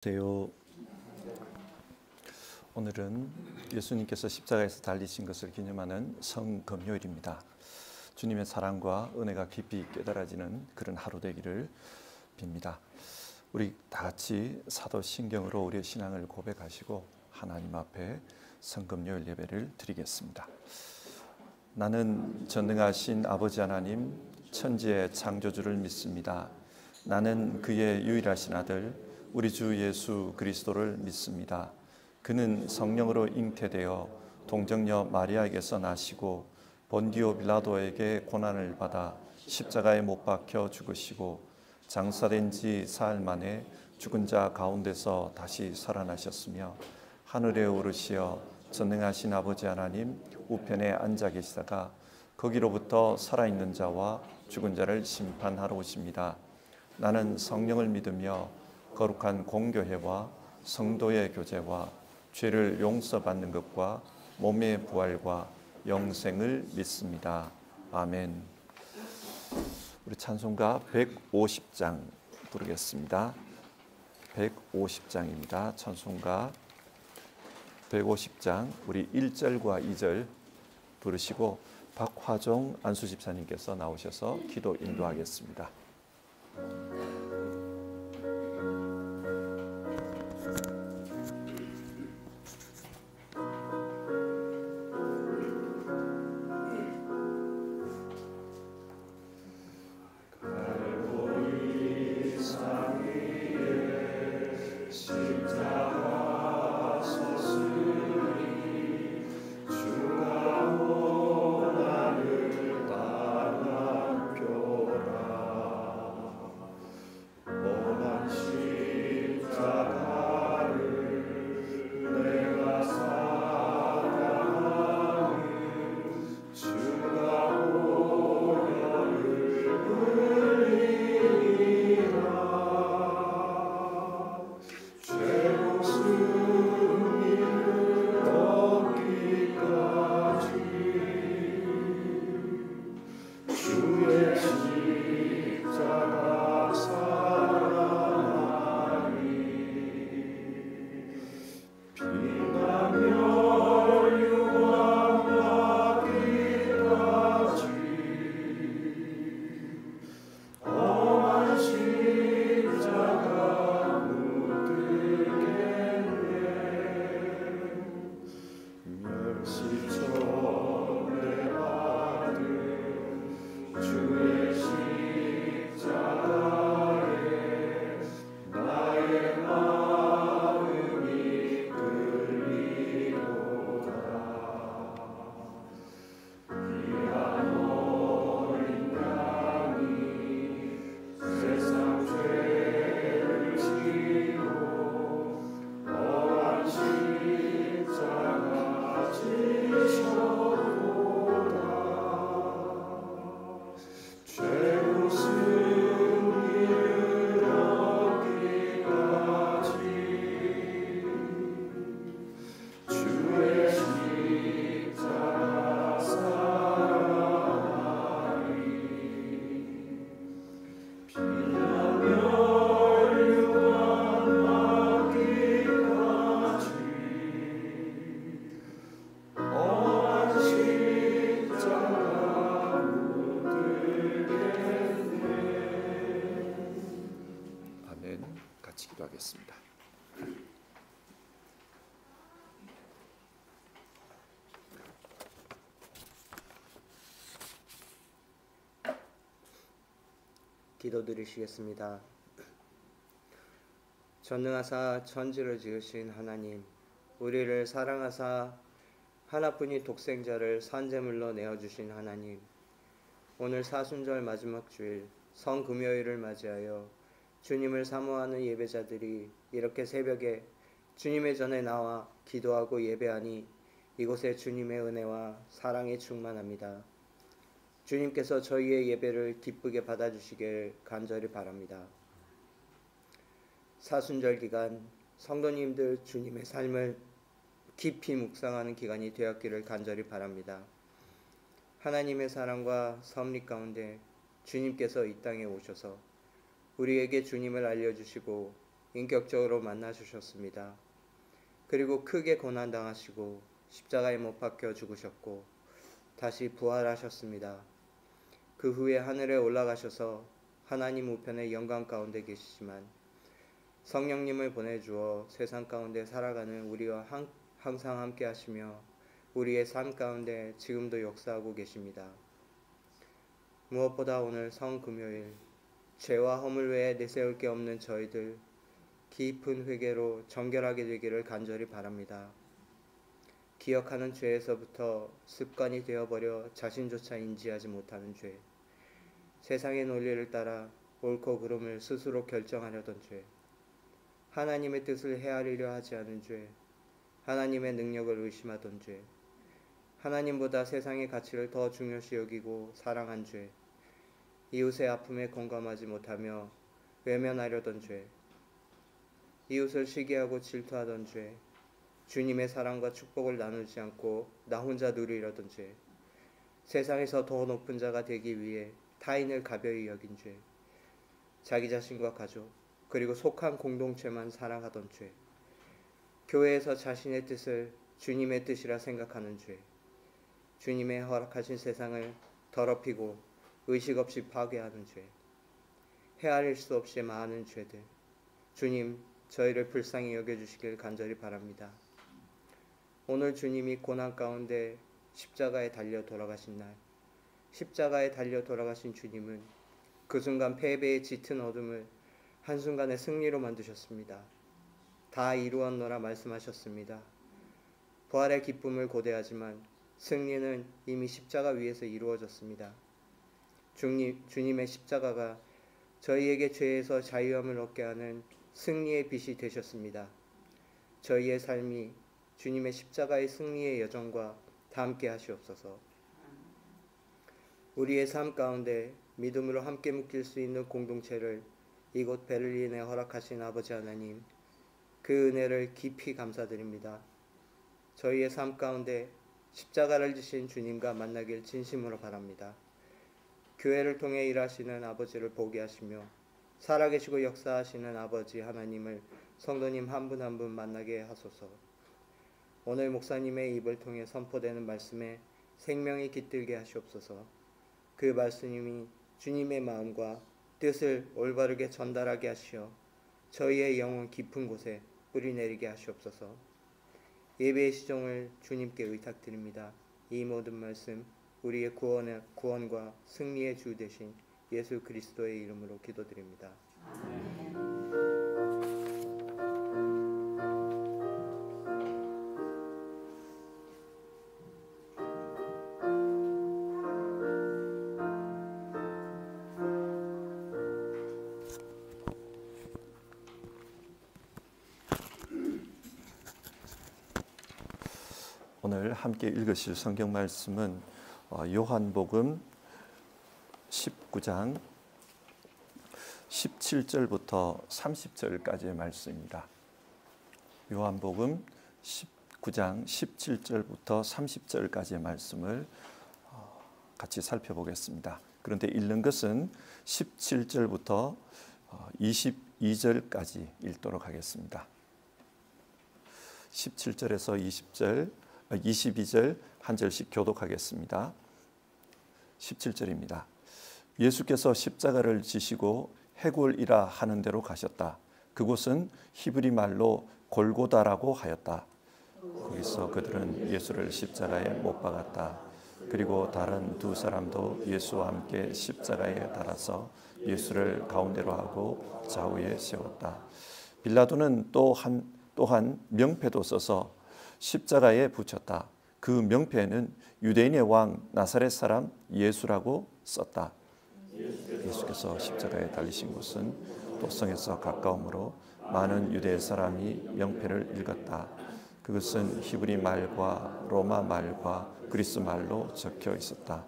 안녕하세요. 오늘은 예수님께서 십자가에서 달리신 것을 기념하는 성금요일입니다. 주님의 사랑과 은혜가 깊이 깨달아지는 그런 하루 되기를 빕니다. 우리 다 같이 사도신경으로 우리의 신앙을 고백하시고 하나님 앞에 성금요일 예배를 드리겠습니다. 나는 전능하신 아버지 하나님 천지의 창조주를 믿습니다. 나는 그의 유일하신 아들 우리 주 예수 그리스도를 믿습니다. 그는 성령으로 잉태되어 동정녀 마리아에게서 나시고 본디오 빌라도에게 고난을 받아 십자가에 못 박혀 죽으시고 장사된 지 사흘 만에 죽은 자 가운데서 다시 살아나셨으며 하늘에 오르시어 전능하신 아버지 하나님 우편에 앉아 계시다가 거기로부터 살아있는 자와 죽은 자를 심판하러 오십니다. 나는 성령을 믿으며 거룩한 공교회와 성도의 교제와 죄를 용서받는 것과 몸의 부활과 영생을 믿습니다. 아멘. 우리 찬송가 150장 부르겠습니다. 150장입니다. 찬송가 150장 우리 1절과 2절 부르시고 박화종 안수집사님께서 나오셔서 기도 인도하겠습니다. 같이 기도하겠습니다. 기도드리시겠습니다. 전능하사 천지를 지으신 하나님, 우리를 사랑하사 하나뿐인 독생자를 산제물로 내어주신 하나님, 오늘 사순절 마지막 주일 성금요일을 맞이하여 주님을 사모하는 예배자들이 이렇게 새벽에 주님의 전에 나와 기도하고 예배하니 이곳에 주님의 은혜와 사랑이 충만합니다. 주님께서 저희의 예배를 기쁘게 받아주시길 간절히 바랍니다. 사순절 기간 성도님들 주님의 삶을 깊이 묵상하는 기간이 되었기를 간절히 바랍니다. 하나님의 사랑과 섭리 가운데 주님께서 이 땅에 오셔서 우리에게 주님을 알려주시고 인격적으로 만나 주셨습니다. 그리고 크게 고난당하시고 십자가에 못 박혀 죽으셨고 다시 부활하셨습니다. 그 후에 하늘에 올라가셔서 하나님 우편의 영광 가운데 계시지만 성령님을 보내주어 세상 가운데 살아가는 우리와 항상 함께 하시며 우리의 삶 가운데 지금도 역사하고 계십니다. 무엇보다 오늘 성금요일 죄와 허물 외에 내세울 게 없는 저희들 깊은 회개로 정결하게 되기를 간절히 바랍니다. 기억하는 죄에서부터 습관이 되어버려 자신조차 인지하지 못하는 죄, 세상의 논리를 따라 옳고 그름을 스스로 결정하려던 죄, 하나님의 뜻을 헤아리려 하지 않은 죄, 하나님의 능력을 의심하던 죄, 하나님보다 세상의 가치를 더 중요시 여기고 사랑한 죄, 이웃의 아픔에 공감하지 못하며 외면하려던 죄, 이웃을 시기하고 질투하던 죄, 주님의 사랑과 축복을 나누지 않고 나 혼자 누리려던 죄, 세상에서 더 높은 자가 되기 위해 타인을 가벼이 여긴 죄, 자기 자신과 가족, 그리고 속한 공동체만 사랑하던 죄, 교회에서 자신의 뜻을 주님의 뜻이라 생각하는 죄, 주님의 허락하신 세상을 더럽히고 의식 없이 파괴하는 죄, 헤아릴 수 없이 많은 죄들, 주님 저희를 불쌍히 여겨주시길 간절히 바랍니다. 오늘 주님이 고난 가운데 십자가에 달려 돌아가신 날, 십자가에 달려 돌아가신 주님은 그 순간 패배의 짙은 어둠을 한순간의 승리로 만드셨습니다. 다 이루었노라 말씀하셨습니다. 부활의 기쁨을 고대하지만 승리는 이미 십자가 위에서 이루어졌습니다. 주님의 십자가가 저희에게 죄에서 자유함을 얻게 하는 승리의 빛이 되셨습니다. 저희의 삶이 주님의 십자가의 승리의 여정과 다 함께 하시옵소서. 우리의 삶 가운데 믿음으로 함께 묶일 수 있는 공동체를 이곳 베를린에 허락하신 아버지 하나님, 그 은혜를 깊이 감사드립니다. 저희의 삶 가운데 십자가를 지신 주님과 만나길 진심으로 바랍니다. 교회를 통해 일하시는 아버지를 보게 하시며 살아계시고 역사하시는 아버지 하나님을 성도님 한 분 한 분 만나게 하소서. 오늘 목사님의 입을 통해 선포되는 말씀에 생명이 깃들게 하시옵소서. 그 말씀이 주님의 마음과 뜻을 올바르게 전달하게 하시어 저희의 영혼 깊은 곳에 뿌리내리게 하시옵소서. 예배의 시종을 주님께 의탁드립니다. 이 모든 말씀 우리의 구원과 승리의 주 되신 예수 그리스도의 이름으로 기도드립니다. 아멘. 오늘 함께 읽으실 성경 말씀은 요한복음 19장 17절부터 30절까지의 말씀입니다. 요한복음 19장 17절부터 30절까지의 말씀을 같이 살펴보겠습니다. 그런데 읽는 것은 17절부터 22절까지 읽도록 하겠습니다. 17절에서 22절 한 절씩 교독하겠습니다. 17절입니다. 예수께서 십자가를 지시고 해골이라 하는 데로 가셨다. 그곳은 히브리 말로 골고다라고 하였다. 거기서 그들은 예수를 십자가에 못 박았다. 그리고 다른 두 사람도 예수와 함께 십자가에 달아서 예수를 가운데로 하고 좌우에 세웠다. 빌라도는 또한 명패도 써서 십자가에 붙였다. 그 명패에는 유대인의 왕 나사렛 사람 예수라고 썼다. 예수께서 십자가에 달리신 곳은 도성에서 가까우므로 많은 유대 사람이 명패를 읽었다. 그것은 히브리 말과 로마 말과 그리스 말로 적혀 있었다.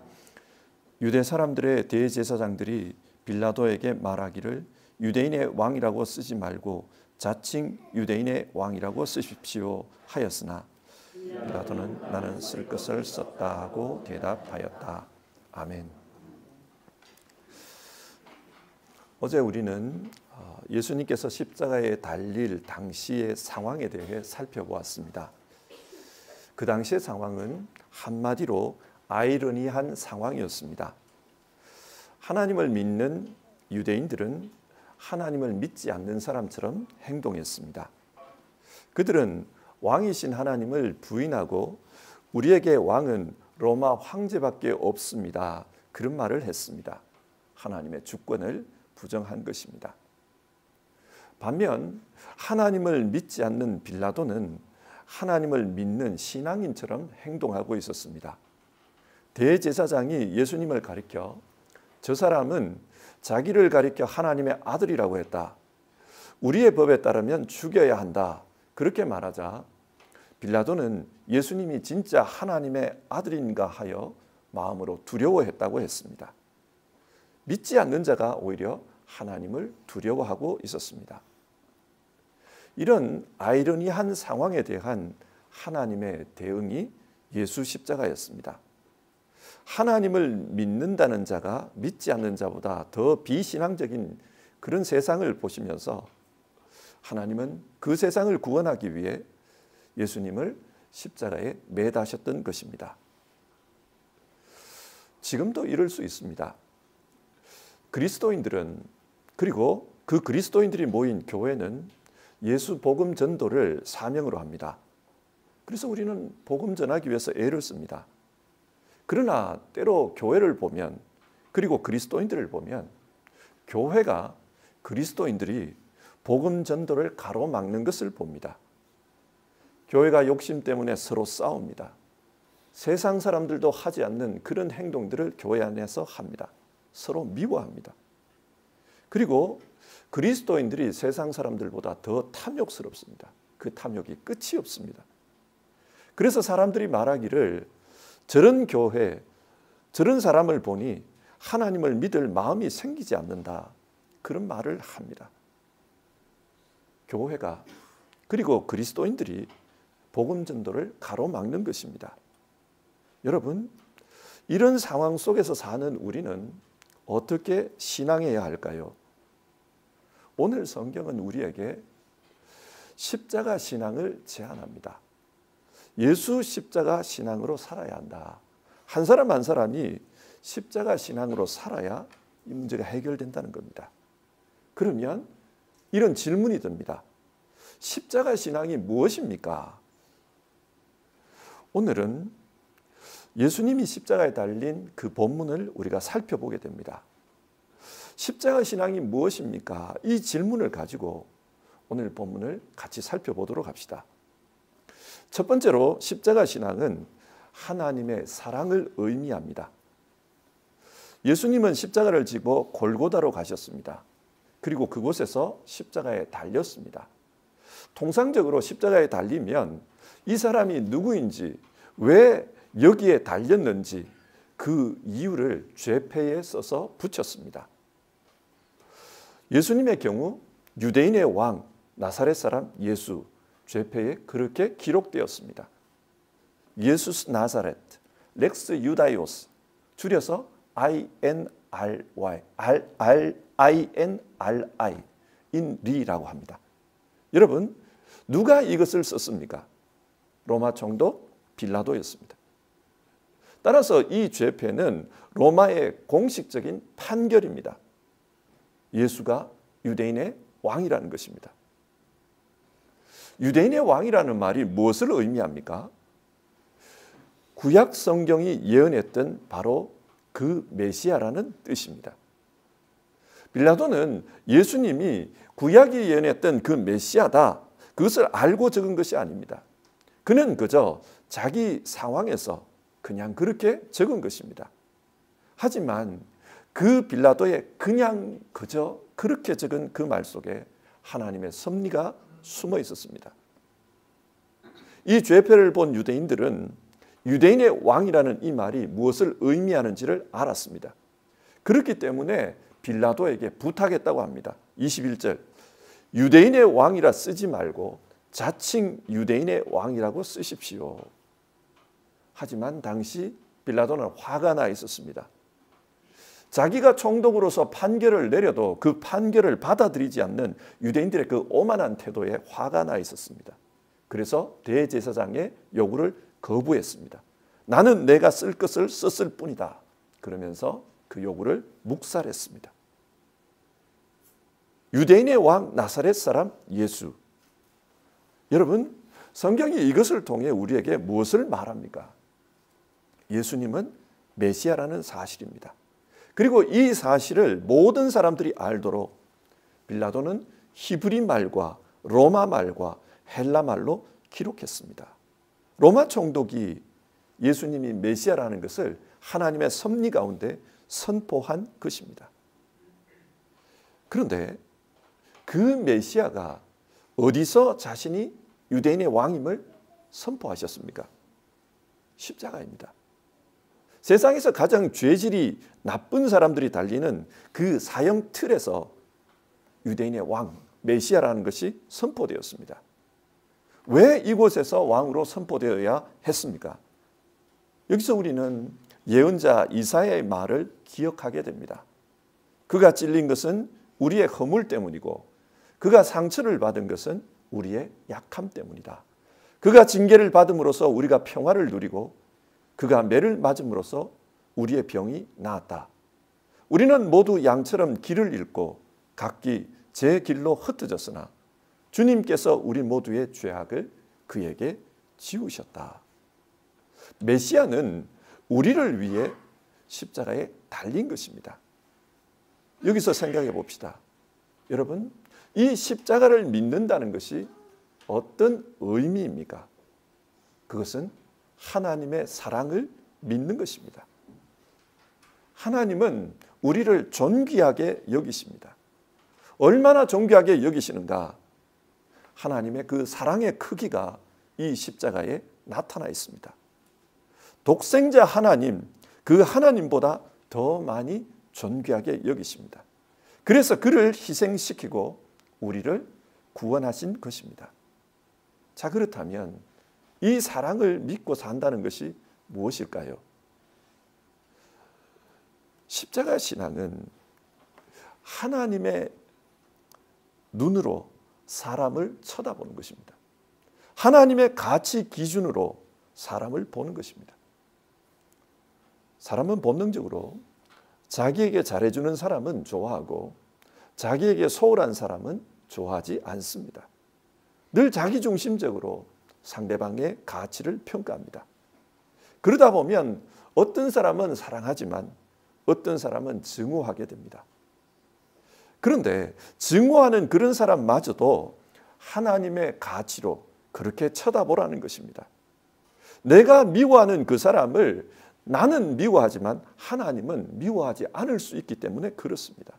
유대 사람들의 대제사장들이 빌라도에게 말하기를 유대인의 왕이라고 쓰지 말고 자칭 유대인의 왕이라고 쓰십시오 하였으나 빌라도는 나는 쓸 것을 썼다 하고 대답하였다. 아멘. 어제 우리는 예수님께서 십자가에 달릴 당시의 상황에 대해 살펴보았습니다. 그 당시의 상황은 한마디로 아이러니한 상황이었습니다. 하나님을 믿는 유대인들은 하나님을 믿지 않는 사람처럼 행동했습니다. 그들은 왕이신 하나님을 부인하고 우리에게 왕은 로마 황제밖에 없습니다. 그런 말을 했습니다. 하나님의 주권을 부정한 것입니다. 반면 하나님을 믿지 않는 빌라도는 하나님을 믿는 신앙인처럼 행동하고 있었습니다. 대제사장이 예수님을 가리켜 저 사람은 자기를 가리켜 하나님의 아들이라고 했다. 우리의 법에 따르면 죽여야 한다. 그렇게 말하자 빌라도는 예수님이 진짜 하나님의 아들인가 하여 마음으로 두려워했다고 했습니다. 믿지 않는 자가 오히려 하나님을 두려워하고 있었습니다. 이런 아이러니한 상황에 대한 하나님의 대응이 예수 십자가였습니다. 하나님을 믿는다는 자가 믿지 않는 자보다 더 비신앙적인 그런 세상을 보시면서 하나님은 그 세상을 구원하기 위해 예수님을 십자가에 매다셨던 것입니다. 지금도 이럴 수 있습니다. 그리스도인들은 그리고 그 그리스도인들이 모인 교회는 예수 복음 전도를 사명으로 합니다. 그래서 우리는 복음 전하기 위해서 애를 씁니다. 그러나 때로 교회를 보면 그리고 그리스도인들을 보면 교회가 그리스도인들이 복음 전도를 가로막는 것을 봅니다. 교회가 욕심 때문에 서로 싸웁니다. 세상 사람들도 하지 않는 그런 행동들을 교회 안에서 합니다. 서로 미워합니다. 그리고 그리스도인들이 세상 사람들보다 더 탐욕스럽습니다. 그 탐욕이 끝이 없습니다. 그래서 사람들이 말하기를 저런 교회, 저런 사람을 보니 하나님을 믿을 마음이 생기지 않는다. 그런 말을 합니다. 교회가 그리고 그리스도인들이 복음 전도를 가로막는 것입니다. 여러분, 이런 상황 속에서 사는 우리는 어떻게 신앙해야 할까요? 오늘 성경은 우리에게 십자가 신앙을 제안합니다. 예수 십자가 신앙으로 살아야 한다. 한 사람 한 사람이 십자가 신앙으로 살아야 이 문제가 해결된다는 겁니다. 그러면 이런 질문이 듭니다. 십자가 신앙이 무엇입니까? 오늘은 예수님이 십자가에 달린 그 본문을 우리가 살펴보게 됩니다. 십자가 신앙이 무엇입니까? 이 질문을 가지고 오늘 본문을 같이 살펴보도록 합시다. 첫 번째로 십자가 신앙은 하나님의 사랑을 의미합니다. 예수님은 십자가를 지고 골고다로 가셨습니다. 그리고 그곳에서 십자가에 달렸습니다. 통상적으로 십자가에 달리면 이 사람이 누구인지, 왜 여기에 달렸는지 그 이유를 죄패에 써서 붙였습니다. 예수님의 경우 유대인의 왕 나사렛 사람 예수 죄패에 그렇게 기록되었습니다. 예수스 나사렛, 렉스 유다이오스, 줄여서 INRI, 인리라고 합니다. 여러분, 누가 이것을 썼습니까? 로마 총독 빌라도였습니다. 따라서 이 죄패는 로마의 공식적인 판결입니다. 예수가 유대인의 왕이라는 것입니다. 유대인의 왕이라는 말이 무엇을 의미합니까? 구약 성경이 예언했던 바로 그 메시아라는 뜻입니다. 빌라도는 예수님이 구약이 예언했던 그 메시아다, 그것을 알고 적은 것이 아닙니다. 그는 그저 자기 상황에서 그냥 그렇게 적은 것입니다. 하지만 그 빌라도의 그냥 그저 그렇게 적은 그 말 속에 하나님의 섭리가 숨어 있었습니다. 이 죄패를 본 유대인들은 유대인의 왕이라는 이 말이 무엇을 의미하는지를 알았습니다. 그렇기 때문에 빌라도에게 부탁했다고 합니다. 21절, 유대인의 왕이라 쓰지 말고 자칭 유대인의 왕이라고 쓰십시오. 하지만 당시 빌라도는 화가 나 있었습니다. 자기가 총독으로서 판결을 내려도 그 판결을 받아들이지 않는 유대인들의 그 오만한 태도에 화가 나 있었습니다. 그래서 대제사장의 요구를 거부했습니다. 나는 내가 쓸 것을 썼을 뿐이다. 그러면서 그 요구를 묵살했습니다. 유대인의 왕 나사렛 사람 예수. 여러분, 성경이 이것을 통해 우리에게 무엇을 말합니까? 예수님은 메시아라는 사실입니다. 그리고 이 사실을 모든 사람들이 알도록 빌라도는 히브리 말과 로마 말과 헬라 말로 기록했습니다. 로마 총독이 예수님이 메시아라는 것을 하나님의 섭리 가운데 선포한 것입니다. 그런데 그 메시아가 어디서 자신이 유대인의 왕임을 선포하셨습니까? 십자가입니다. 세상에서 가장 죄질이 나쁜 사람들이 달리는 그 사형 틀에서 유대인의 왕, 메시아라는 것이 선포되었습니다. 왜 이곳에서 왕으로 선포되어야 했습니까? 여기서 우리는 예언자 이사야의 말을 기억하게 됩니다. 그가 찔린 것은 우리의 허물 때문이고 그가 상처를 받은 것은 우리의 약함 때문이다. 그가 징계를 받음으로써 우리가 평화를 누리고 그가 매를 맞음으로써 우리의 병이 나았다. 우리는 모두 양처럼 길을 잃고 각기 제 길로 흩어졌으나 주님께서 우리 모두의 죄악을 그에게 지우셨다. 메시아는 우리를 위해 십자가에 달린 것입니다. 여기서 생각해 봅시다. 여러분, 이 십자가를 믿는다는 것이 어떤 의미입니까? 그것은 하나님의 사랑을 믿는 것입니다. 하나님은 우리를 존귀하게 여기십니다. 얼마나 존귀하게 여기시는가? 하나님의 그 사랑의 크기가 이 십자가에 나타나 있습니다. 독생자 하나님, 그 하나님보다 더 많이 존귀하게 여기십니다. 그래서 그를 희생시키고 우리를 구원하신 것입니다. 자, 그렇다면 이 사랑을 믿고 산다는 것이 무엇일까요? 십자가 신앙은 하나님의 눈으로 사람을 쳐다보는 것입니다. 하나님의 가치 기준으로 사람을 보는 것입니다. 사람은 본능적으로 자기에게 잘해주는 사람은 좋아하고 자기에게 소홀한 사람은 좋아하지 않습니다. 늘 자기중심적으로 상대방의 가치를 평가합니다. 그러다 보면 어떤 사람은 사랑하지만 어떤 사람은 증오하게 됩니다. 그런데 증오하는 그런 사람마저도 하나님의 가치로 그렇게 쳐다보라는 것입니다. 내가 미워하는 그 사람을 나는 미워하지만 하나님은 미워하지 않을 수 있기 때문에 그렇습니다.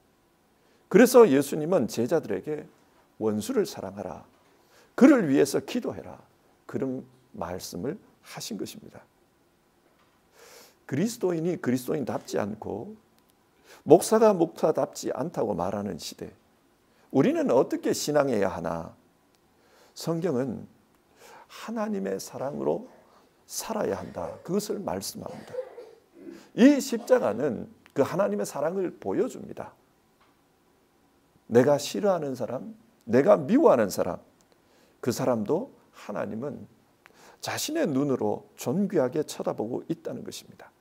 그래서 예수님은 제자들에게 원수를 사랑하라, 그를 위해서 기도해라, 그런 말씀을 하신 것입니다. 그리스도인이 그리스도인답지 않고 목사가 목사답지 않다고 말하는 시대, 우리는 어떻게 신앙해야 하나? 성경은 하나님의 사랑으로 살아야 한다, 그것을 말씀합니다. 이 십자가는 그 하나님의 사랑을 보여줍니다. 내가 싫어하는 사람, 내가 미워하는 사람, 그 사람도 하나님은 자신의 눈으로 존귀하게 쳐다보고 있다는 것입니다.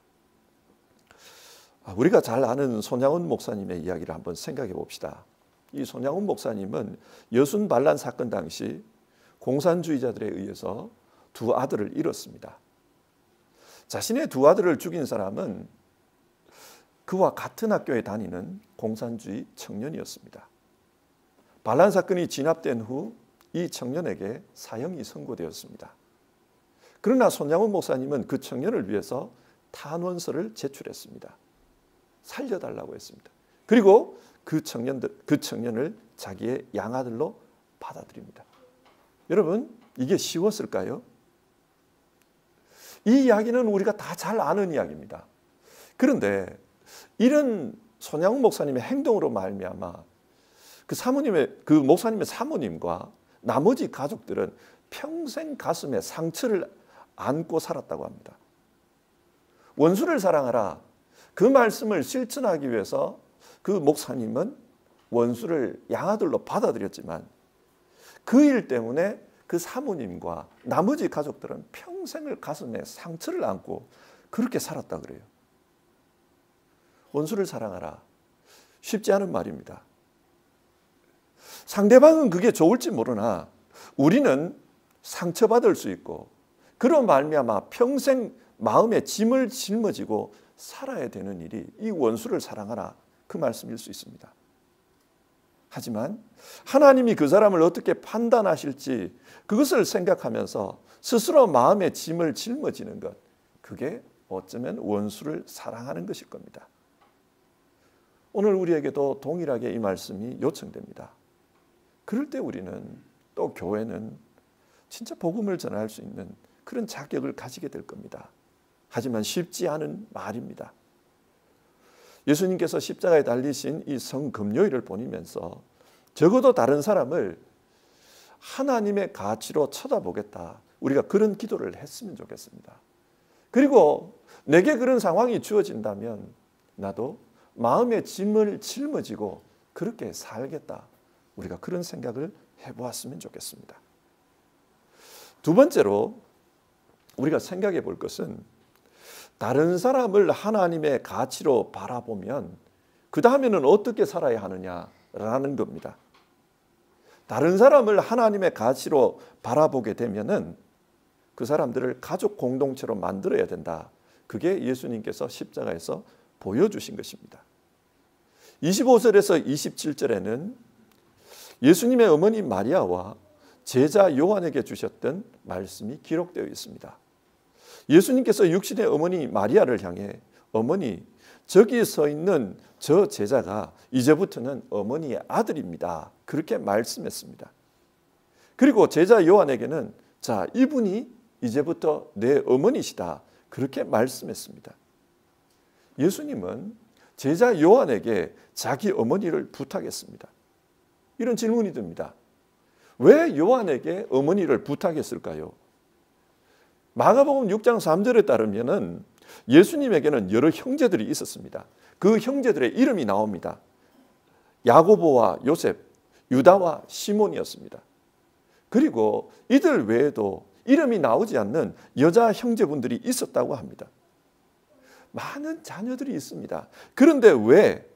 우리가 잘 아는 손양훈 목사님의 이야기를 한번 생각해 봅시다. 이 손양훈 목사님은 여순 반란 사건 당시 공산주의자들에 의해서 두 아들을 잃었습니다. 자신의 두 아들을 죽인 사람은 그와 같은 학교에 다니는 공산주의 청년이었습니다. 반란 사건이 진압된 후 이 청년에게 사형이 선고되었습니다. 그러나 손양훈 목사님은 그 청년을 위해서 탄원서를 제출했습니다. 살려달라고 했습니다. 그리고 그 청년을 자기의 양아들로 받아들입니다. 여러분, 이게 쉬웠을까요? 이 이야기는 우리가 다 잘 아는 이야기입니다. 그런데 이런 손양훈 목사님의 행동으로 말미암아 그 목사님의 사모님과 나머지 가족들은 평생 가슴에 상처를 안고 살았다고 합니다. 원수를 사랑하라, 그 말씀을 실천하기 위해서 그 목사님은 원수를 양아들로 받아들였지만 그 일 때문에 그 사모님과 나머지 가족들은 평생을 가슴에 상처를 안고 그렇게 살았다 그래요. 원수를 사랑하라. 쉽지 않은 말입니다. 상대방은 그게 좋을지 모르나 우리는 상처받을 수 있고 그런 말미암아 평생 마음에 짐을 짊어지고 살아야 되는 일이 이 원수를 사랑하라 그 말씀일 수 있습니다. 하지만 하나님이 그 사람을 어떻게 판단하실지 그것을 생각하면서 스스로 마음의 짐을 짊어지는 것, 그게 어쩌면 원수를 사랑하는 것일 겁니다. 오늘 우리에게도 동일하게 이 말씀이 요청됩니다. 그럴 때 우리는 또 교회는 진짜 복음을 전할 수 있는 그런 자격을 가지게 될 겁니다. 하지만 쉽지 않은 말입니다. 예수님께서 십자가에 달리신 이 성금요일을 보내면서 적어도 다른 사람을 하나님의 가치로 쳐다보겠다. 우리가 그런 기도를 했으면 좋겠습니다. 그리고 내게 그런 상황이 주어진다면 나도 마음의 짐을 짊어지고 그렇게 살겠다. 우리가 그런 생각을 해보았으면 좋겠습니다. 두 번째로 우리가 생각해 볼 것은 다른 사람을 하나님의 가치로 바라보면 그 다음에는 어떻게 살아야 하느냐라는 겁니다. 다른 사람을 하나님의 가치로 바라보게 되면은 그 사람들을 가족 공동체로 만들어야 된다. 그게 예수님께서 십자가에서 보여주신 것입니다. 25절에서 27절에는 예수님의 어머니 마리아와 제자 요한에게 주셨던 말씀이 기록되어 있습니다. 예수님께서 육신의 어머니 마리아를 향해 어머니 저기 서 있는 저 제자가 이제부터는 어머니의 아들입니다. 그렇게 말씀했습니다. 그리고 제자 요한에게는 자 이분이 이제부터 내 어머니시다. 그렇게 말씀했습니다. 예수님은 제자 요한에게 자기 어머니를 부탁했습니다. 이런 질문이 듭니다. 왜 요한에게 어머니를 부탁했을까요? 마가복음 6장 3절에 따르면은 예수님에게는 여러 형제들이 있었습니다. 그 형제들의 이름이 나옵니다. 야고보와 요셉, 유다와 시몬이었습니다. 그리고 이들 외에도 이름이 나오지 않는 여자 형제분들이 있었다고 합니다. 많은 자녀들이 있습니다. 그런데 왜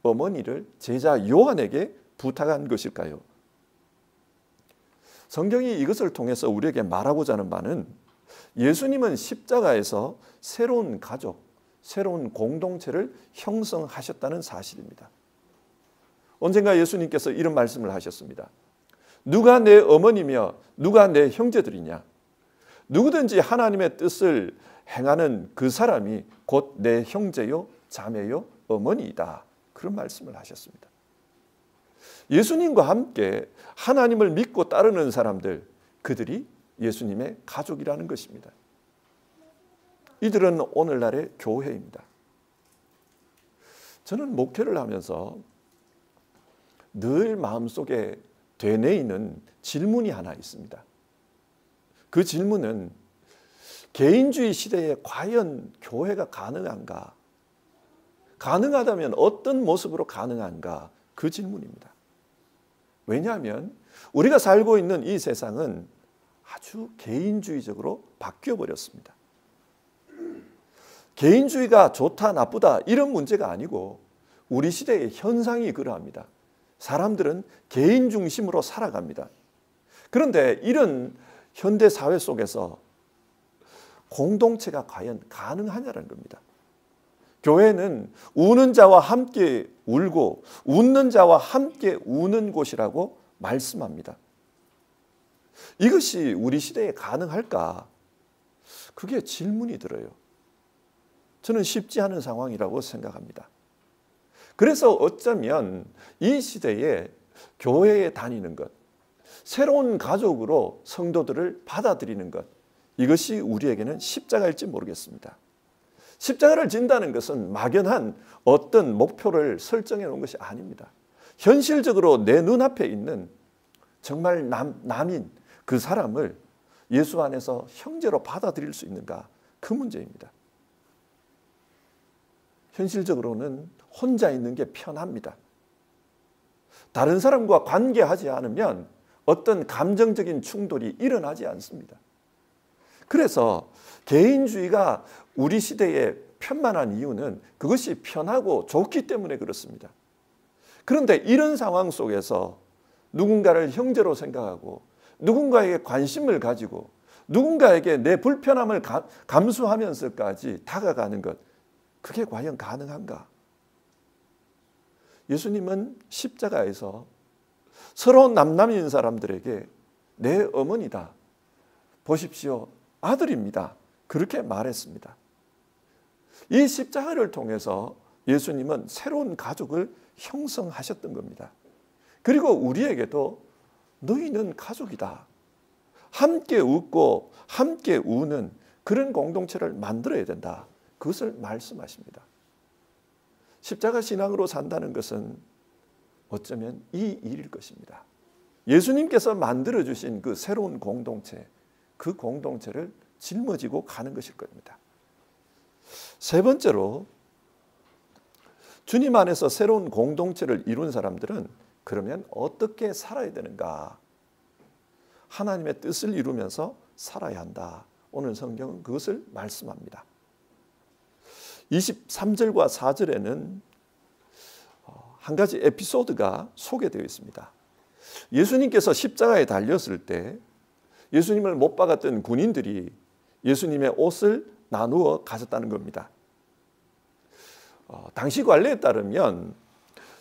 어머니를 제자 요한에게 부탁한 것일까요? 성경이 이것을 통해서 우리에게 말하고자 하는 바는 예수님은 십자가에서 새로운 가족, 새로운 공동체를 형성하셨다는 사실입니다. 언젠가 예수님께서 이런 말씀을 하셨습니다. 누가 내 어머니며 누가 내 형제들이냐? 누구든지 하나님의 뜻을 행하는 그 사람이 곧 내 형제요, 자매요, 어머니이다. 그런 말씀을 하셨습니다. 예수님과 함께 하나님을 믿고 따르는 사람들, 그들이 예수님의 가족이라는 것입니다. 이들은 오늘날의 교회입니다. 저는 목회를 하면서 늘 마음속에 되뇌이는 질문이 하나 있습니다. 그 질문은 개인주의 시대에 과연 교회가 가능한가? 가능하다면 어떤 모습으로 가능한가? 그 질문입니다. 왜냐하면 우리가 살고 있는 이 세상은 아주 개인주의적으로 바뀌어버렸습니다. 개인주의가 좋다 나쁘다 이런 문제가 아니고 우리 시대의 현상이 그러합니다. 사람들은 개인 중심으로 살아갑니다. 그런데 이런 현대 사회 속에서 공동체가 과연 가능하냐는 겁니다. 교회는 우는 자와 함께 울고 웃는 자와 함께 우는 곳이라고 말씀합니다. 이것이 우리 시대에 가능할까? 그게 질문이 들어요. 저는 쉽지 않은 상황이라고 생각합니다. 그래서 어쩌면 이 시대에 교회에 다니는 것, 새로운 가족으로 성도들을 받아들이는 것, 이것이 우리에게는 십자가일지 모르겠습니다. 십자가를 진다는 것은 막연한 어떤 목표를 설정해 놓은 것이 아닙니다. 현실적으로 내 눈앞에 있는 정말 남인 그 사람을 예수 안에서 형제로 받아들일 수 있는가? 그 문제입니다. 현실적으로는 혼자 있는 게 편합니다. 다른 사람과 관계하지 않으면 어떤 감정적인 충돌이 일어나지 않습니다. 그래서 개인주의가 우리 시대에 편만한 이유는 그것이 편하고 좋기 때문에 그렇습니다. 그런데 이런 상황 속에서 누군가를 형제로 생각하고 누군가에게 관심을 가지고 누군가에게 내 불편함을 감수하면서까지 다가가는 것, 그게 과연 가능한가? 예수님은 십자가에서 서로 남남인 사람들에게 내 어머니다, 보십시오, 아들입니다, 그렇게 말했습니다. 이 십자가를 통해서 예수님은 새로운 가족을 형성하셨던 겁니다. 그리고 우리에게도 너희는 가족이다, 함께 웃고 함께 우는 그런 공동체를 만들어야 된다, 그것을 말씀하십니다. 십자가 신앙으로 산다는 것은 어쩌면 이 일일 것입니다. 예수님께서 만들어주신 그 새로운 공동체, 그 공동체를 짊어지고 가는 것일 겁니다. 세 번째로, 주님 안에서 새로운 공동체를 이룬 사람들은 그러면 어떻게 살아야 되는가? 하나님의 뜻을 이루면서 살아야 한다. 오늘 성경은 그것을 말씀합니다. 23절과 4절에는 한 가지 에피소드가 소개되어 있습니다. 예수님께서 십자가에 달렸을 때 예수님을 못 박았던 군인들이 예수님의 옷을 나누어 가졌다는 겁니다. 당시 관례에 따르면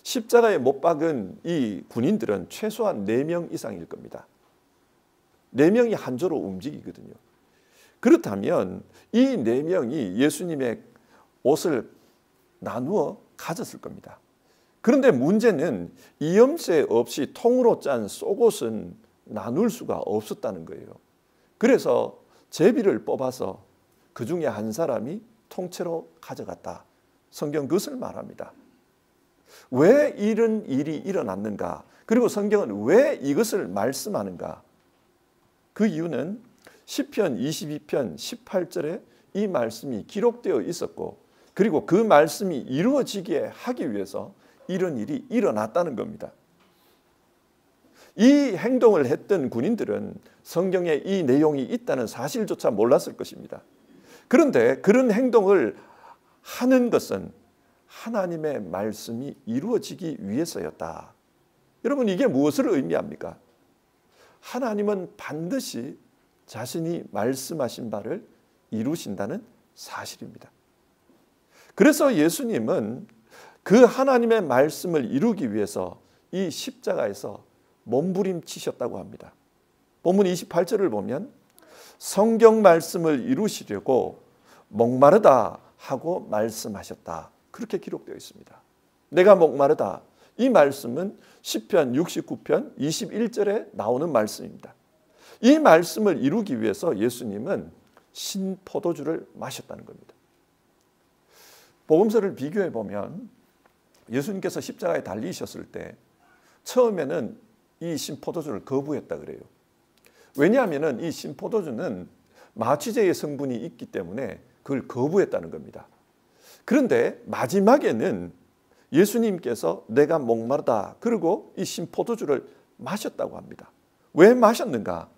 십자가에 못 박은 이 군인들은 최소한 4명 이상일 겁니다. 4명이 한 조로 움직이거든요. 그렇다면 이 4명이 예수님의 옷을 나누어 가졌을 겁니다. 그런데 문제는 이염새 없이 통으로 짠 속옷은 나눌 수가 없었다는 거예요. 그래서 제비를 뽑아서 그 중에 한 사람이 통째로 가져갔다. 성경 그것을 말합니다. 왜 이런 일이 일어났는가? 그리고 성경은 왜 이것을 말씀하는가? 그 이유는 시편 22편 18절에 이 말씀이 기록되어 있었고, 그리고 그 말씀이 이루어지게 하기 위해서 이런 일이 일어났다는 겁니다. 이 행동을 했던 군인들은 성경에 이 내용이 있다는 사실조차 몰랐을 것입니다. 그런데 그런 행동을 하는 것은 하나님의 말씀이 이루어지기 위해서였다. 여러분, 이게 무엇을 의미합니까? 하나님은 반드시 자신이 말씀하신 바를 이루신다는 사실입니다. 그래서 예수님은 그 하나님의 말씀을 이루기 위해서 이 십자가에서 몸부림치셨다고 합니다. 본문 28절을 보면 성경 말씀을 이루시려고 목마르다 하고 말씀하셨다, 그렇게 기록되어 있습니다. 내가 목마르다, 이 말씀은 시편 69편 21절에 나오는 말씀입니다. 이 말씀을 이루기 위해서 예수님은 신포도주를 마셨다는 겁니다. 복음서를 비교해 보면 예수님께서 십자가에 달리셨을 때 처음에는 이 신포도주를 거부했다 그래요. 왜냐하면 이 신포도주는 마취제의 성분이 있기 때문에 그걸 거부했다는 겁니다. 그런데 마지막에는 예수님께서 내가 목마르다, 그리고 이 신포도주를 마셨다고 합니다. 왜 마셨는가?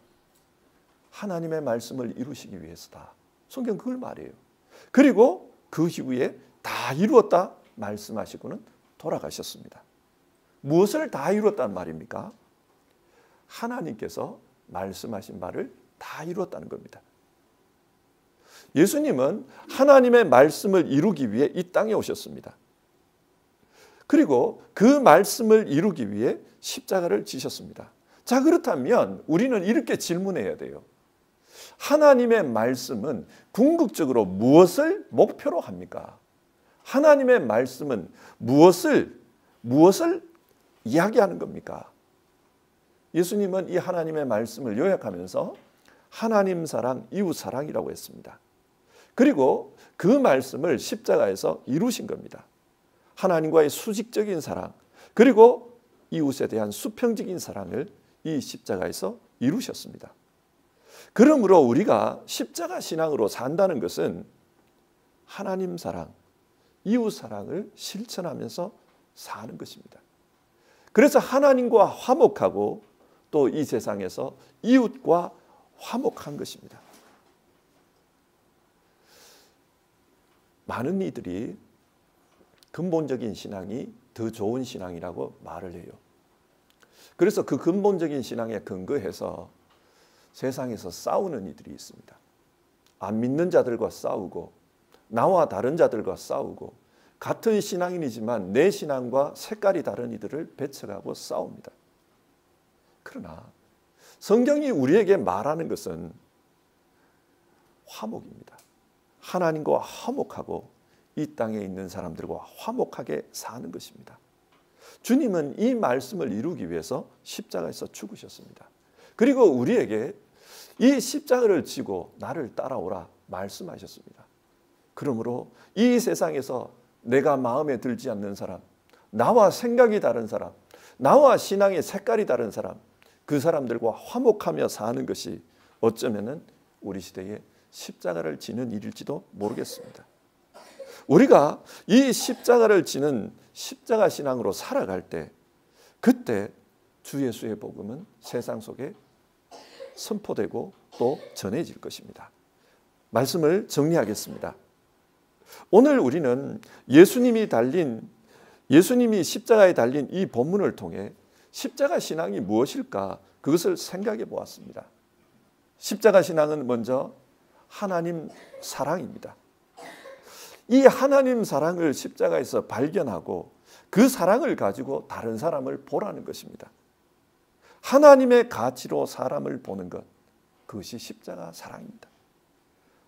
하나님의 말씀을 이루시기 위해서다. 성경 그걸 말해요. 그리고 그 이후에 다 이루었다 말씀하시고는 돌아가셨습니다. 무엇을 다 이루었다는 말입니까? 하나님께서 말씀하신 바를 다 이루었다는 겁니다. 예수님은 하나님의 말씀을 이루기 위해 이 땅에 오셨습니다. 그리고 그 말씀을 이루기 위해 십자가를 지셨습니다. 자, 그렇다면 우리는 이렇게 질문해야 돼요. 하나님의 말씀은 궁극적으로 무엇을 목표로 합니까? 하나님의 말씀은 무엇을 이야기하는 겁니까? 예수님은 이 하나님의 말씀을 요약하면서 하나님 사랑, 이웃 사랑이라고 했습니다. 그리고 그 말씀을 십자가에서 이루신 겁니다. 하나님과의 수직적인 사랑, 그리고 이웃에 대한 수평적인 사랑을 이 십자가에서 이루셨습니다. 그러므로 우리가 십자가 신앙으로 산다는 것은 하나님 사랑, 이웃 사랑을 실천하면서 사는 것입니다. 그래서 하나님과 화목하고 또 이 세상에서 이웃과 화목한 것입니다. 많은 이들이 근본적인 신앙이 더 좋은 신앙이라고 말을 해요. 그래서 그 근본적인 신앙에 근거해서 세상에서 싸우는 이들이 있습니다. 안 믿는 자들과 싸우고 나와 다른 자들과 싸우고 같은 신앙인이지만 내 신앙과 색깔이 다른 이들을 배척하고 싸웁니다. 그러나 성경이 우리에게 말하는 것은 화목입니다. 하나님과 화목하고 이 땅에 있는 사람들과 화목하게 사는 것입니다. 주님은 이 말씀을 이루기 위해서 십자가에서 죽으셨습니다. 그리고 우리에게 이 십자가를 지고 나를 따라오라 말씀하셨습니다. 그러므로 이 세상에서 내가 마음에 들지 않는 사람, 나와 생각이 다른 사람, 나와 신앙의 색깔이 다른 사람, 그 사람들과 화목하며 사는 것이 어쩌면은 우리 시대에 십자가를 지는 일일지도 모르겠습니다. 우리가 이 십자가를 지는 십자가 신앙으로 살아갈 때 그때 주 예수의 복음은 세상 속에 선포되고 또 전해질 것입니다. 말씀을 정리하겠습니다. 오늘 우리는 예수님이 십자가에 달린 이 본문을 통해 십자가 신앙이 무엇일까 그것을 생각해 보았습니다. 십자가 신앙은 먼저 하나님 사랑입니다. 이 하나님 사랑을 십자가에서 발견하고 그 사랑을 가지고 다른 사람을 보라는 것입니다. 하나님의 가치로 사람을 보는 것, 그것이 십자가 사랑입니다.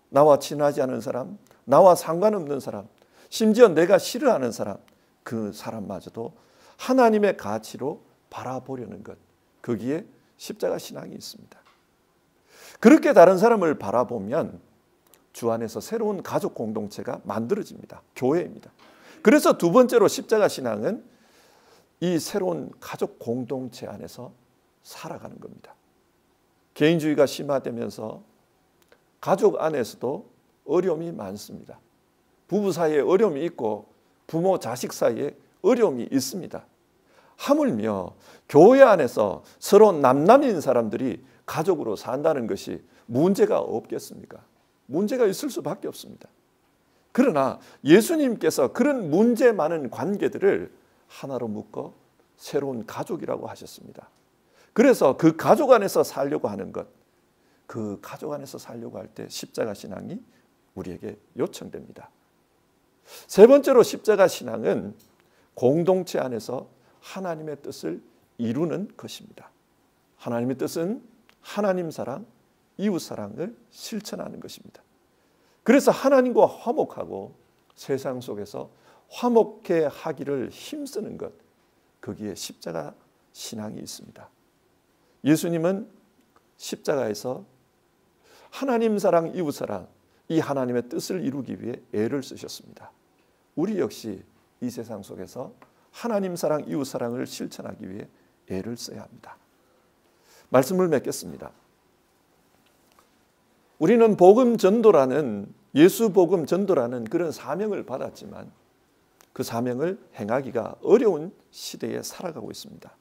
나와 친하지 않은 사람, 나와 상관없는 사람, 심지어 내가 싫어하는 사람, 그 사람마저도 하나님의 가치로 바라보려는 것, 거기에 십자가 신앙이 있습니다. 그렇게 다른 사람을 바라보면 주 안에서 새로운 가족 공동체가 만들어집니다. 교회입니다. 그래서 두 번째로 십자가 신앙은 이 새로운 가족 공동체 안에서 살아가는 겁니다. 개인주의가 심화되면서 가족 안에서도 어려움이 많습니다. 부부 사이에 어려움이 있고 부모 자식 사이에 어려움이 있습니다. 하물며 교회 안에서 서로 남남인 사람들이 가족으로 산다는 것이 문제가 없겠습니까? 문제가 있을 수밖에 없습니다. 그러나 예수님께서 그런 문제 많은 관계들을 하나로 묶어 새로운 가족이라고 하셨습니다. 그래서 그 가족 안에서 살려고 하는 것, 그 가족 안에서 살려고 할 때 십자가 신앙이 우리에게 요청됩니다. 세 번째로 십자가 신앙은 공동체 안에서 하나님의 뜻을 이루는 것입니다. 하나님의 뜻은 하나님 사랑, 이웃 사랑을 실천하는 것입니다. 그래서 하나님과 화목하고 세상 속에서 화목해 하기를 힘쓰는 것, 거기에 십자가 신앙이 있습니다. 예수님은 십자가에서 하나님 사랑, 이웃 사랑, 이 하나님의 뜻을 이루기 위해 애를 쓰셨습니다. 우리 역시 이 세상 속에서 하나님 사랑, 이웃 사랑을 실천하기 위해 애를 써야 합니다. 말씀을 맺겠습니다. 우리는 복음 전도라는, 예수 복음 전도라는 그런 사명을 받았지만 그 사명을 행하기가 어려운 시대에 살아가고 있습니다.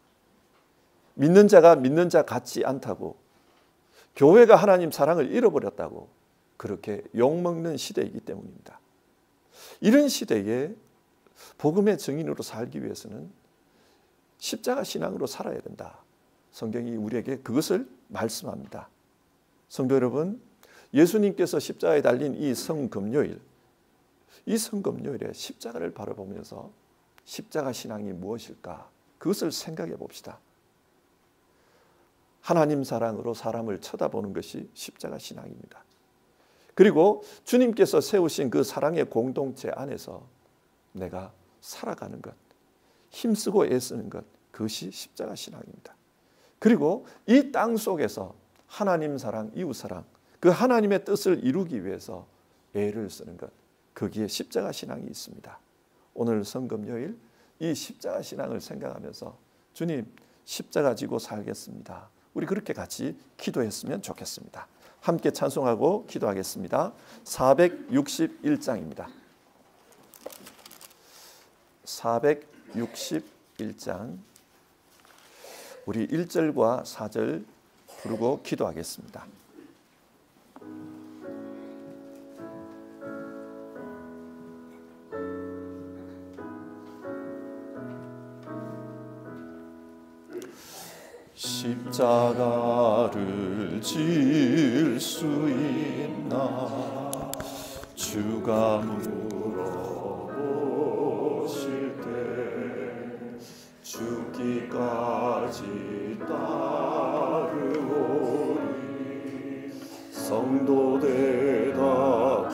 믿는 자가 믿는 자 같지 않다고, 교회가 하나님 사랑을 잃어버렸다고 그렇게 욕먹는 시대이기 때문입니다. 이런 시대에 복음의 증인으로 살기 위해서는 십자가 신앙으로 살아야 된다. 성경이 우리에게 그것을 말씀합니다. 성도 여러분, 예수님께서 십자가에 달린 이 성금요일, 이 성금요일에 십자가를 바라보면서 십자가 신앙이 무엇일까? 그것을 생각해 봅시다. 하나님 사랑으로 사람을 쳐다보는 것이 십자가 신앙입니다. 그리고 주님께서 세우신 그 사랑의 공동체 안에서 내가 살아가는 것, 힘쓰고 애쓰는 것, 그것이 십자가 신앙입니다. 그리고 이 땅 속에서 하나님 사랑, 이웃 사랑, 그 하나님의 뜻을 이루기 위해서 애를 쓰는 것, 거기에 십자가 신앙이 있습니다. 오늘 성금요일 이 십자가 신앙을 생각하면서 주님, 십자가 지고 살겠습니다. 우리 그렇게 같이 기도했으면 좋겠습니다. 함께 찬송하고 기도하겠습니다. 461장입니다. 461장 우리 1절과 4절 부르고 기도하겠습니다. 십자가를 질 수 있나 주가 물어보실 때 죽기까지 따르오리 성도 대답하였다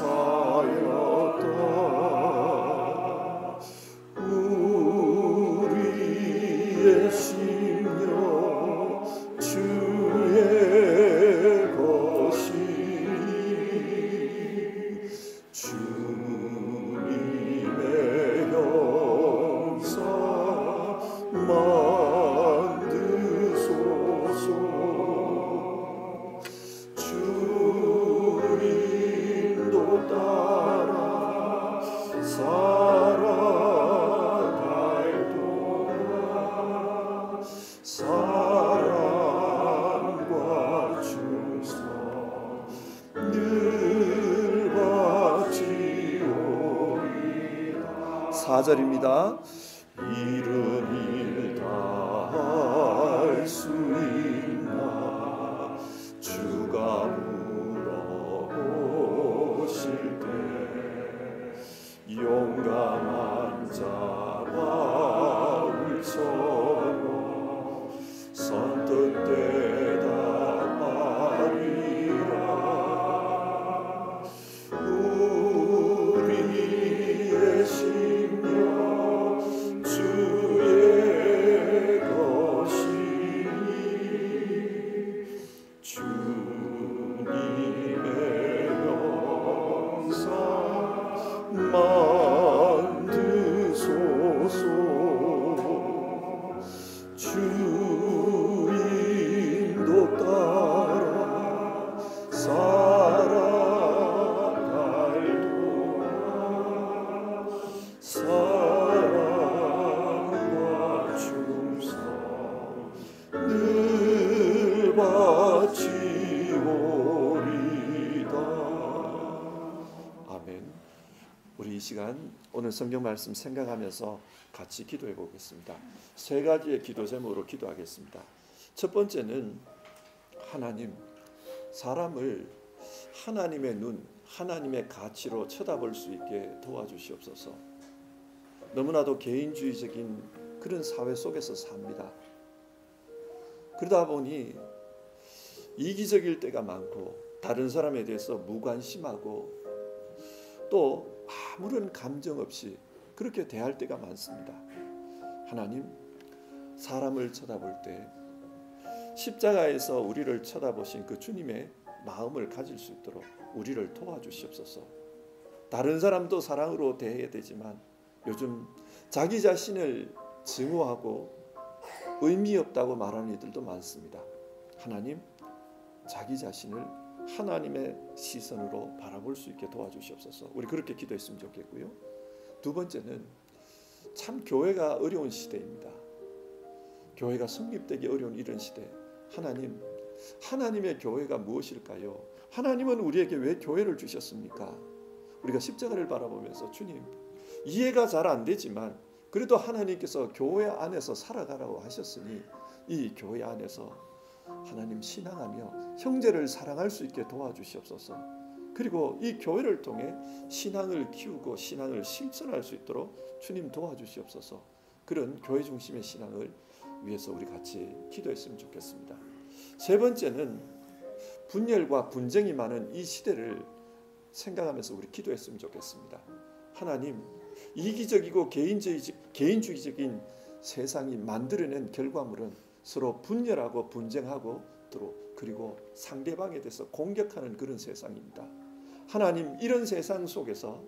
우리의 심령 주의 것이니 주님의 형상 만드소서 주님도 따라 살아갈 동안 사랑과 충성 늘 바치오리다. 4절입니다. 이른 일 다할 수 있나 주가 물어보실 때 용감한 자 바울처럼 선뜻 대답하리라 우리의 심령 주의 것이니 주님의 형상 만드소서 주인도 따라 살아갈 동안 사랑과 충성 늘 바치오리다. 아멘. 우리 이 시간 오늘 성경 말씀 생각하면서 같이 기도해 보겠습니다. 세 가지의 기도 제목으로 기도하겠습니다. 첫 번째는 하나님, 사람을 하나님의 눈, 하나님의 가치로 쳐다볼 수 있게 도와주시옵소서. 너무나도 개인주의적인 그런 사회 속에서 삽니다. 그러다 보니 이기적일 때가 많고 다른 사람에 대해서 무관심하고 또 아무런 감정 없이 그렇게 대할 때가 많습니다. 하나님, 사람을 쳐다볼 때 십자가에서 우리를 쳐다보신 그 주님의 마음을 가질 수 있도록 우리를 도와주시옵소서. 다른 사람도 사랑으로 대해야 되지만 요즘 자기 자신을 증오하고 의미 없다고 말하는 이들도 많습니다. 하나님, 자기 자신을 하나님의 시선으로 바라볼 수 있게 도와주시옵소서. 우리 그렇게 기도했으면 좋겠고요. 두 번째는 참 교회가 어려운 시대입니다. 교회가 성립되기 어려운 이런 시대, 하나님, 하나님의 교회가 무엇일까요? 하나님은 우리에게 왜 교회를 주셨습니까? 우리가 십자가를 바라보면서 주님, 이해가 잘 안 되지만 그래도 하나님께서 교회 안에서 살아가라고 하셨으니 이 교회 안에서 하나님 신앙하며 형제를 사랑할 수 있게 도와주시옵소서. 그리고 이 교회를 통해 신앙을 키우고 신앙을 실천할 수 있도록 주님 도와주시옵소서. 그런 교회 중심의 신앙을 위해서 우리 같이 기도했으면 좋겠습니다. 세 번째는 분열과 분쟁이 많은 이 시대를 생각하면서 우리 기도했으면 좋겠습니다. 하나님, 이기적이고 개인주의적인 세상이 만들어낸 결과물은 서로 분열하고 분쟁하고 그리고 상대방에 대해서 공격하는 그런 세상입니다. 하나님, 이런 세상 속에서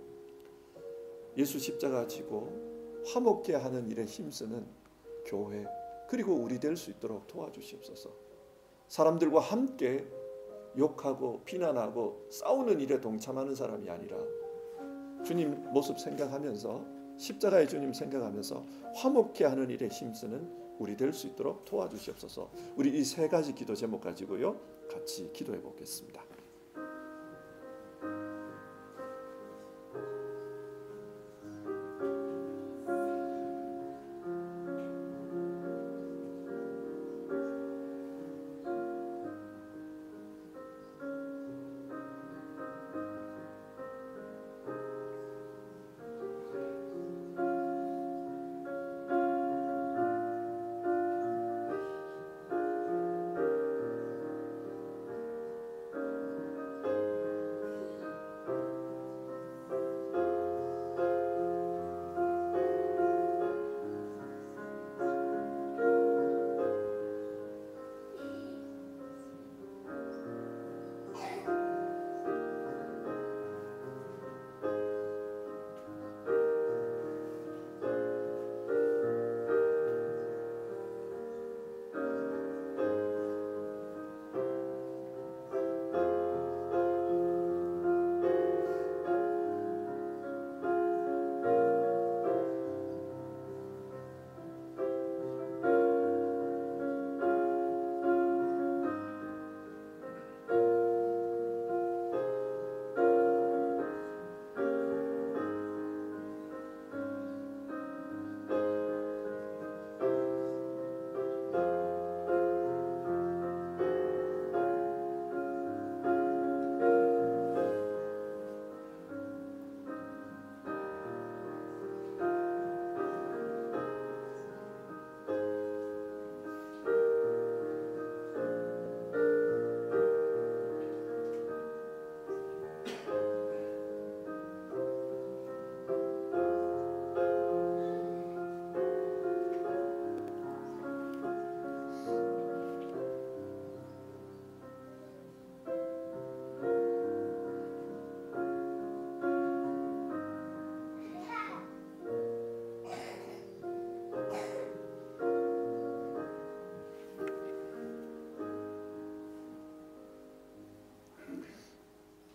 예수 십자가 지고 화목케 하는 일에 힘쓰는 교회 그리고 우리 될 수 있도록 도와주시옵소서. 사람들과 함께 욕하고 비난하고 싸우는 일에 동참하는 사람이 아니라 주님 모습 생각하면서 십자가의 주님 생각하면서 화목케 하는 일에 힘쓰는 우리 될 수 있도록 도와주시옵소서. 우리 이 세 가지 기도 제목 가지고요 같이 기도해 보겠습니다.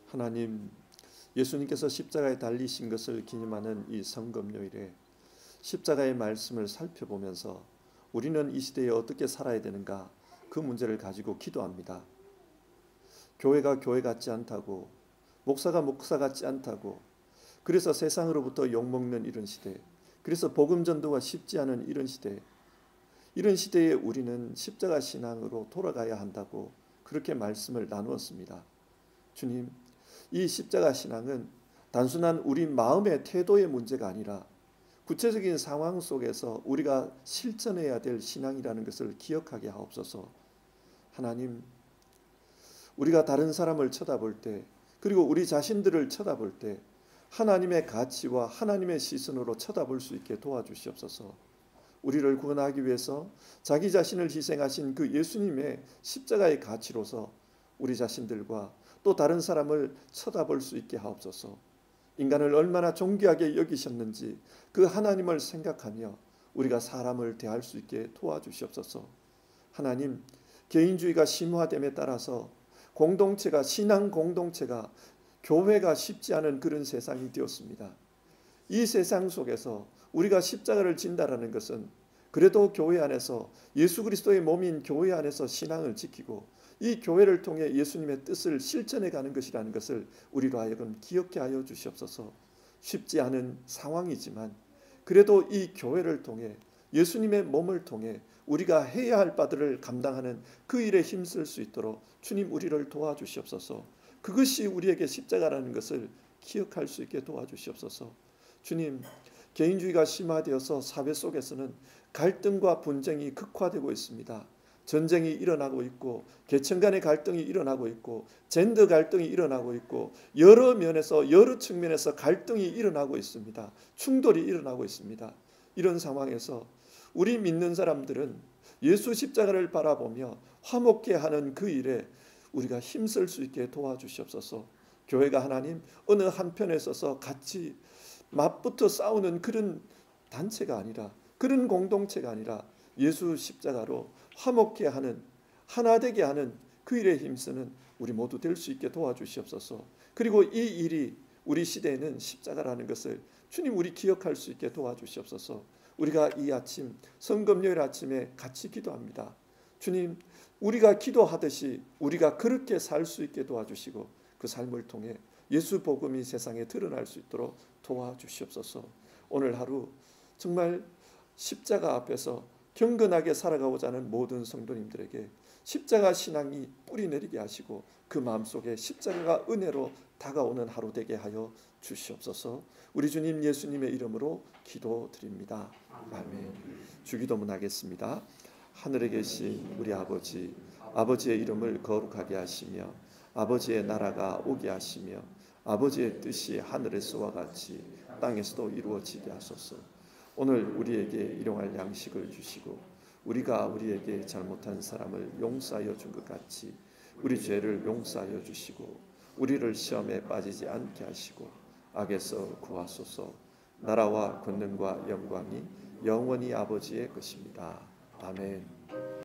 하나님, 예수님께서 십자가에 달리신 것을 기념하는 이 성금요일에 십자가의 말씀을 살펴보면서 우리는 이 시대에 어떻게 살아야 되는가, 그 문제를 가지고 기도합니다. 교회가 교회 같지 않다고, 목사가 목사 같지 않다고, 그래서 세상으로부터 욕먹는 이런 시대, 그래서 복음 전도가 쉽지 않은 이런 시대에 우리는 십자가 신앙으로 돌아가야 한다고 그렇게 말씀을 나누었습니다. 주님, 이 십자가 신앙은 단순한 우리 마음의 태도의 문제가 아니라 구체적인 상황 속에서 우리가 실천해야 될 신앙이라는 것을 기억하게 하옵소서. 하나님, 우리가 다른 사람을 쳐다볼 때, 그리고 우리 자신들을 쳐다볼 때 하나님의 가치와 하나님의 시선으로 쳐다볼 수 있게 도와주시옵소서. 우리를 구원하기 위해서 자기 자신을 희생하신 그 예수님의 십자가의 가치로서 우리 자신들과 또 다른 사람을 쳐다볼 수 있게 하옵소서. 인간을 얼마나 존귀하게 여기셨는지 그 하나님을 생각하며 우리가 사람을 대할 수 있게 도와주시옵소서. 하나님, 개인주의가 심화됨에 따라서 공동체가, 신앙 공동체가, 교회가 쉽지 않은 그런 세상이 되었습니다. 이 세상 속에서 우리가 십자가를 진다라는 것은 그래도 교회 안에서, 예수 그리스도의 몸인 교회 안에서 신앙을 지키고 이 교회를 통해 예수님의 뜻을 실천해 가는 것이라는 것을 우리로 하여금 기억케 하여 주시옵소서. 쉽지 않은 상황이지만 그래도 이 교회를 통해, 예수님의 몸을 통해 우리가 해야 할 바들을 감당하는 그 일에 힘쓸 수 있도록 주님 우리를 도와주시옵소서. 그것이 우리에게 십자가라는 것을 기억할 수 있게 도와주시옵소서. 주님, 개인주의가 심화되어서 사회 속에서는 갈등과 분쟁이 극화되고 있습니다. 전쟁이 일어나고 있고, 계층 간의 갈등이 일어나고 있고, 젠더 갈등이 일어나고 있고, 여러 면에서, 여러 측면에서 갈등이 일어나고 있습니다. 충돌이 일어나고 있습니다. 이런 상황에서 우리 믿는 사람들은 예수 십자가를 바라보며 화목케 하는 그 일에 우리가 힘쓸 수 있게 도와주시옵소서. 교회가 하나님 어느 한편에 서서 같이 맞붙어 싸우는 그런 단체가 아니라, 그런 공동체가 아니라 예수 십자가로 화목케 하는, 하나 되게 하는 그 일에 힘쓰는 우리 모두 될 수 있게 도와주시옵소서. 그리고 이 일이 우리 시대에는 십자가라는 것을 주님 우리 기억할 수 있게 도와주시옵소서. 우리가 이 아침 성금요일 아침에 같이 기도합니다. 주님, 우리가 기도하듯이 우리가 그렇게 살 수 있게 도와주시고 그 삶을 통해 예수 복음이 세상에 드러날 수 있도록 도와주시옵소서. 오늘 하루 정말 십자가 앞에서 경건하게 살아가고자 하는 모든 성도님들에게 십자가 신앙이 뿌리 내리게 하시고 그 마음속에 십자가가 은혜로 다가오는 하루 되게 하여 주시옵소서. 우리 주님 예수님의 이름으로 기도드립니다. 아멘. 주기도문 하겠습니다. 하늘에 계신 우리 아버지, 아버지의 이름을 거룩하게 하시며 아버지의 나라가 오게 하시며 아버지의 뜻이 하늘에서와 같이 땅에서도 이루어지게 하소서. 오늘 우리에게 일용할 양식을 주시고 우리가 우리에게 잘못한 사람을 용서하여 준 것 같이 우리 죄를 용서하여 주시고 우리를 시험에 빠지지 않게 하시고 악에서 구하소서. 나라와 권능과 영광이 영원히 아버지의 것입니다. 아멘.